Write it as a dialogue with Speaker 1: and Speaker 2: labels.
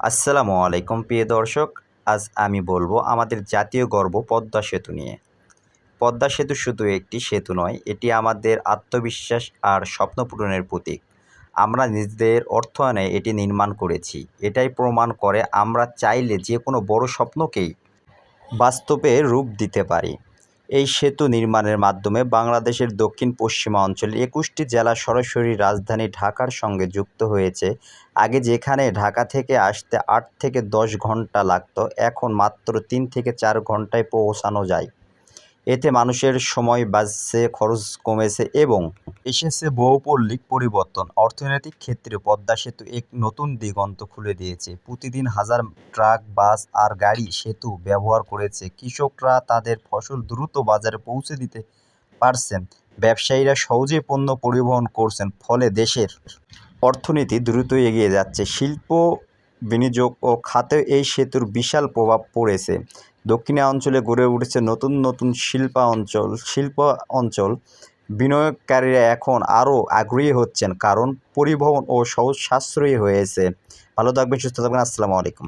Speaker 1: আসসালামু আলাইকুম প্রিয় দর্শক। আজ আমি বলবো আমাদের জাতীয় গর্ব পদ্মা সেতু নিয়ে। পদ্মা সেতু শুধু একটি সেতু নয়, এটি আমাদের আত্মবিশ্বাস আর স্বপ্ন পূরণের প্রতীক। আমরা নিজেদের অর্থায়নে এটি নির্মাণ করেছি। এটাই প্রমাণ করে আমরা চাইলে যে কোনো বড় স্বপ্নকেই বাস্তবে রূপ দিতে পারি। এই সেতু নির্মাণের মাধ্যমে বাংলাদেশের দক্ষিণ পশ্চিমা অঞ্চলে ২১টি জেলা সরাসরি রাজধানী ঢাকার সঙ্গে যুক্ত হয়েছে। আগে যেখানে ঢাকা থেকে আসতে ৮ থেকে ১০ ঘন্টা লাগত, এখন মাত্র ৩ থেকে ৪ ঘন্টায় পৌঁছানো যায়। এতে মানুষের সময় বাঁচছে, খরচ কমেছে এবং এসেছে ভৌগোলিক পরিবর্তন। অর্থনৈতিক ক্ষেত্রে পদ্মা সেতু এক নতুন দিগন্ত খুলে দিয়েছে। প্রতিদিন হাজার ট্রাক, বাস আর গাড়ি সেতু ব্যবহার করেছে। কৃষকরা তাদের ফসল দ্রুত বাজারে পৌঁছে দিতে পারছেন। ব্যবসায়ীরা সহজেই পণ্য পরিবহন করছেন। ফলে দেশের অর্থনীতি দ্রুত এগিয়ে যাচ্ছে। শিল্প, বিনিয়োগ ও খাতে এই সেতুর বিশাল প্রভাব পড়েছে। দক্ষিণাঞ্চলে গড়ে উঠেছে নতুন নতুন শিল্প অঞ্চল। বিনিয়োগকারীরা এখন আরও আগ্রহী হচ্ছেন, কারণ পরিবহন ও সহজ সাশ্রয়ী হয়েছে। ভালো থাকবেন, সুস্থ থাকবেন। আসসালামু আলাইকুম।